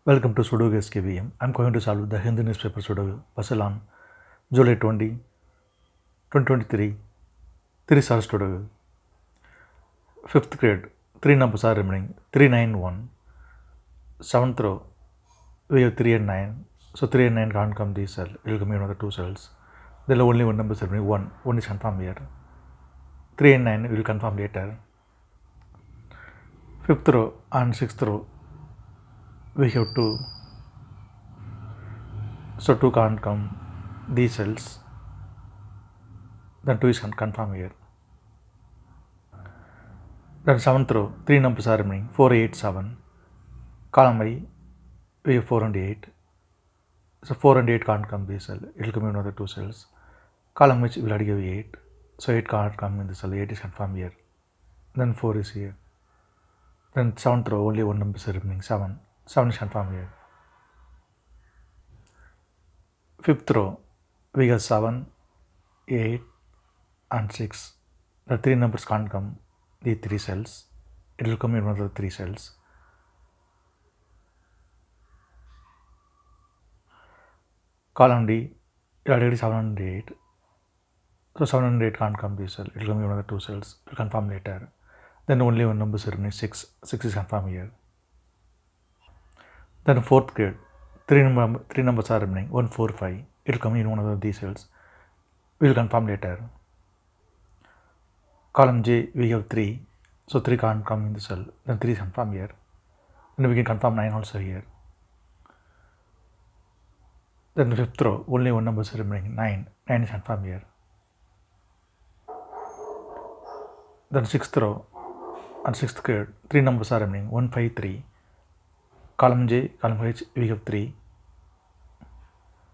Welcome to Sudoku SkVm. I'm going to solve the Hindu newspaper Sudoku puzzle on July 20, 2023. 3 stars Sudoku. 5th grade. 3 numbers are remaining. 3, 9, 1. 7th row. We have 3 and 9. So 3 and 9 can't come this cell. It will come in another 2 cells. There are only one number remaining. 1. 1 is confirmed here. 3 and 9 will confirm later. 5th row and 6th row. We have 2. So 2 can't come these cells. Then 2 is confirmed here. Then 7th row, 3 numbers are remaining. 4, 8, 7. Column I, we have 4 and 8. So 4 and 8 can't come this cell. It will come in another 2 cells. Column which will give 8. So 8 can't come in the cell. 8 is confirmed here. Then 4 is here. Then 7th row, only one number is remaining. 7. 7 is confirmed here. 5th row, we have 7, 8 and 6. The 3 numbers can't come the 3 cells. It will come in another 3 cells. Column D, already 7 and 8. So 7 and 8 can't come this cell. It will come in another 2 cells. It will confirm later. Then only one number is remaining. 6. 6 is confirmed here. Then 4th grade, 3 numbers are remaining. 1, 4, 5. It will come in one of these cells. We will confirm later. Column J, we have 3. So 3 can't come in the cell. Then 3 is confirmed here. Then we can confirm 9 also here. Then 5th row, only one number is remaining. 9. 9 is confirmed here. Then 6th row and 6th grade, 3 numbers are remaining. 1, 5, 3. Column J, column H, we have 3.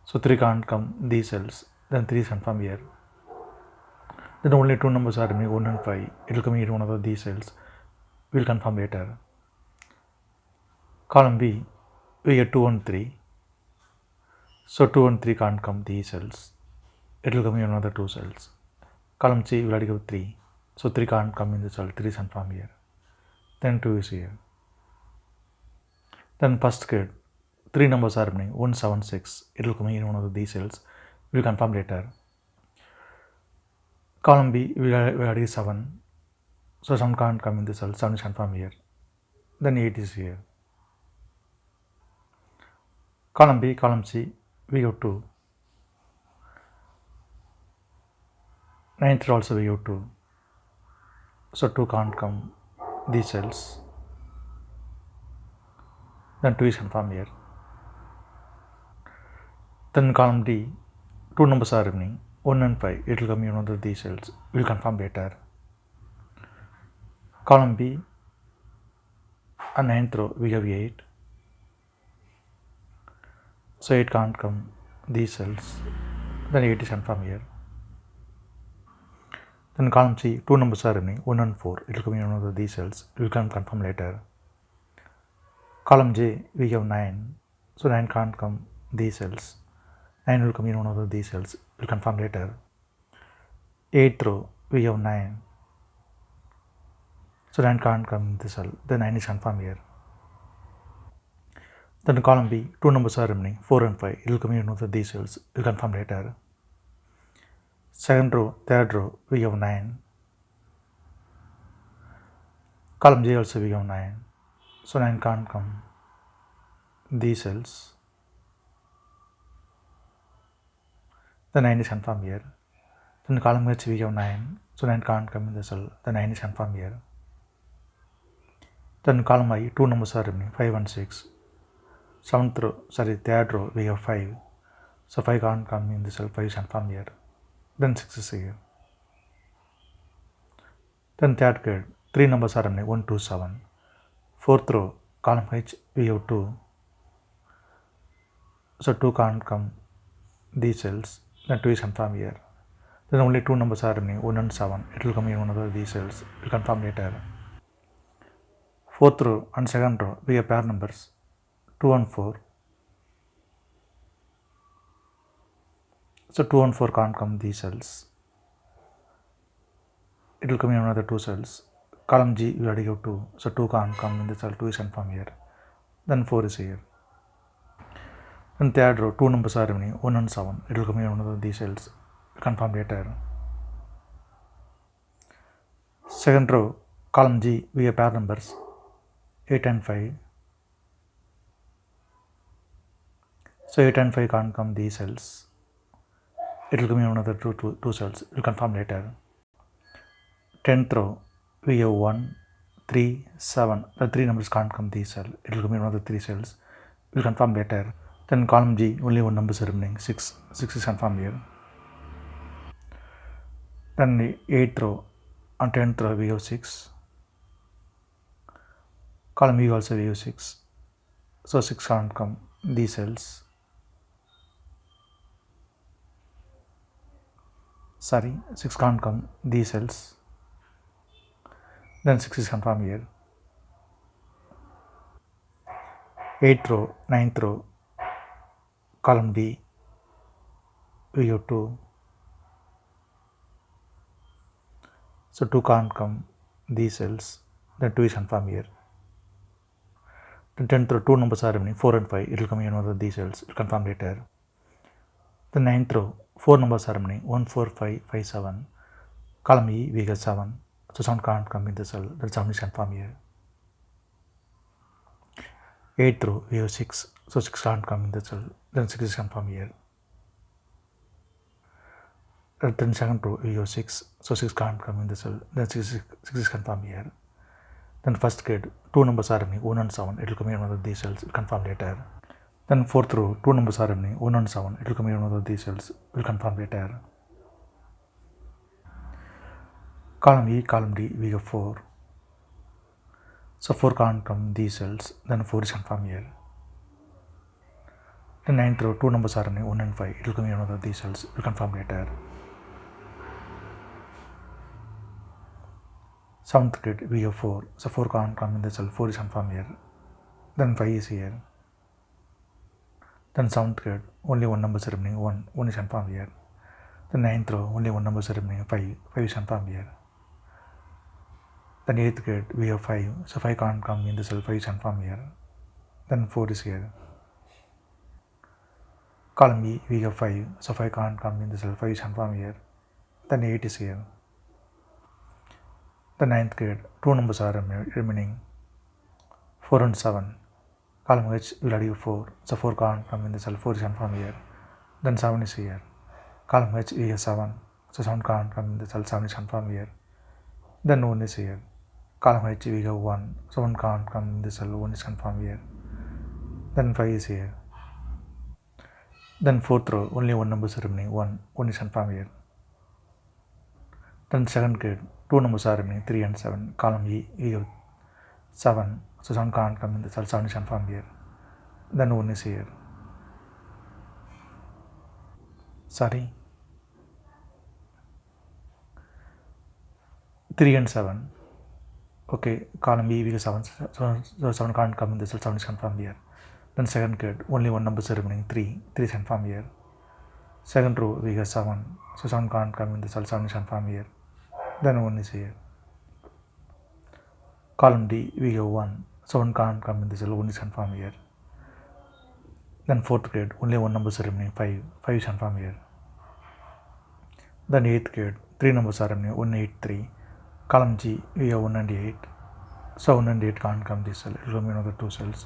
So 3 can't come these cells. Then 3 is confirmed here. Then only 2 numbers are remaining. 1 and 5. It will come in one of these cells. We will confirm later. Column B, we have 2 and 3. So 2 and 3 can't come these cells. It will come in another 2 cells. Column C, we already have 3. So 3 can't come in the cell. 3 is confirmed here. Then 2 is here. Then 1st grade, 3 numbers are remaining. 1, 7, 6. It will come in one of these cells. We will confirm later. Column B, we already 7. So 7 can't come in the cell. 7 is confirmed here. Then 8 is here. Column B, column C, we have 2. 9th also we have 2. So 2 can't come these cells. Then 2 is confirmed here. Then column D, 2 numbers are remaining. 1 and 5. It will come in one of these cells. We will confirm later. Column B and 9th row, we have 8. So 8 can't come these cells. Then 8 is confirmed here. Then column C, 2 numbers are remaining. 1 and 4. It will come in one of these cells. We will confirm later. Column J, we have 9. So 9 can't come these cells. 9 will come in one of these cells. We will confirm later. 8th row, we have 9. So 9 can't come in this cell. Then 9 is confirmed here. Then column B, 2 numbers are remaining. 4 and 5. It will come in one of these cells. We will confirm later. 2nd row, 3rd row, we have 9. Column J also we have 9. So 9 can't come these cells. The 9 is confirmed here. Then column H we have 9. So 9 can't come in the cell. The 9 is confirmed here. Then column I, 2 numbers are remaining. 5 and 6. 3rd row we have 5. So 5 can't come in the cell. 5 is confirmed here. Then 6 is here. Then 3rd grade, 3 numbers are remaining. 1, 2, 7. 4th row, column H we have 2. So 2 can't come these cells. Then 2 is confirmed here. Then only 2 numbers are remaining. 1 and 7. It will come in one of these cells. We will confirm later. 4th row and 2nd row, we have pair numbers. 2 and 4. So 2 and 4 can't come these cells. It will come in another 2 cells. Column G, we already have 2. So 2 can't come in the cell. 2 is confirmed here. Then 4 is here. In third row, two numbers are remaining, 1 and 7. It will come in one of these cells. Confirm later. Second row, column G, we have pair numbers 8 and 5. So 8 and 5 can't come these cells. It will come in another two cells. It will confirm later. 10th row, we have 1, 3, 7. The three numbers can't come these cells. It will come in another 3 cells. We will confirm later. Then column G, only one number is remaining, 6. 6 is confirmed here. Then the 8th row, on 10th row we have 6. Column E also we have 6. So 6 can't come these cells. Sorry, 6 can't come these cells. Then 6 is confirmed here. 8th row, 9th row, column D, we have 2. So 2 can't come these cells. Then 2 is confirmed here. Then 10th row, 2 numbers are remaining, 4 and 5. It will come in one of these cells. It will confirm later. The 9th row, 4 numbers are remaining, 1, 4, 5, 5, 7. Column E, we get 7. So 7 can't come in the cell. That 7 is confirmed here. 8th row, we have 6. So 6 can't come in the cell. Then 6 is confirmed here. Then second row, we have 6. So 6 can't come in the cell. Then 6 is confirmed here. Then first grade, 2 numbers are remaining, 1 and 7. It will come in one of these cells. It will confirm later. Then fourth row, 2 numbers are remaining, 1 and 7. It will come in one of these cells. We will confirm later. Column E, column D, we have 4. So 4 can't come these cells. Then 4 is confirmed here. Then 9th row, 2 numbers are remaining, 1 and 5. It will come in one of these cells. We will confirm later. 7th grade, we have 4. So 4 can't come in the cell. 4 is confirmed here. Then 5 is here. Then 7th grade, only 1 number is remaining, 1. 1 is confirmed here. Then 9th row, only 1 number is remaining, 5. 5 is confirmed here. Then 8th grade, we have 5. So 5 can't come in the cell. 5 is confirmed here. Then 4 is here. Column E, we have 5. So 5 can't come in the cell. 5 is confirmed here. Then 8 is here. The 9th grade, 2 numbers are remaining, 4 and 7. Column H will already have 4. So 4 can't come in the cell. 4 is confirmed here. Then 7 is here. Column H we have 7. So 7 can't come in the cell. 7 is confirmed here. Then 1 is here. Column H we have 1. So 1 can't come in the cell. 1 is confirmed here. Then 5 is here. Then 4th row, only 1 number is remaining, 1. 1 is confirmed here. Then 2nd grade, 2 numbers are remaining, 3 and 7. Column E, we have 7. So 7 can't come in the cell. 7 is confirmed here. Then 1 is here. Sorry. 3 and 7. Okay, column E, we have 7. So 7 can't come in the cell. 7 is confirmed here. Then 2nd grade, only 1 number is remaining, 3. 3 is confirmed here. 2nd row, we have 7. So 7 can't come in the cell. 7 is confirmed here. Then 1 is here. Column D, we have 1. So 1 can't come in the cell. 1 is confirmed here. Then 4th grade, only 1 number is remaining, 5. 5 is confirmed here. Then 8th grade, 3 numbers are remaining, 1, 8, 3. Column G, we have 1 and 8. So 1 and 8 can't come this cell. It will come in another 2 cells.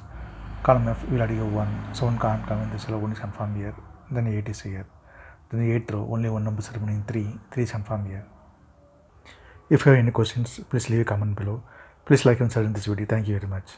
Column F, we already have 1. So 1 can't come in the cell. 1 is confirmed here. Then 8 is here. Then the 8th row, only 1 number is remaining, 3. 3 is confirmed here. If you have any questions, please leave a comment below. Please like and share in this video. Thank you very much.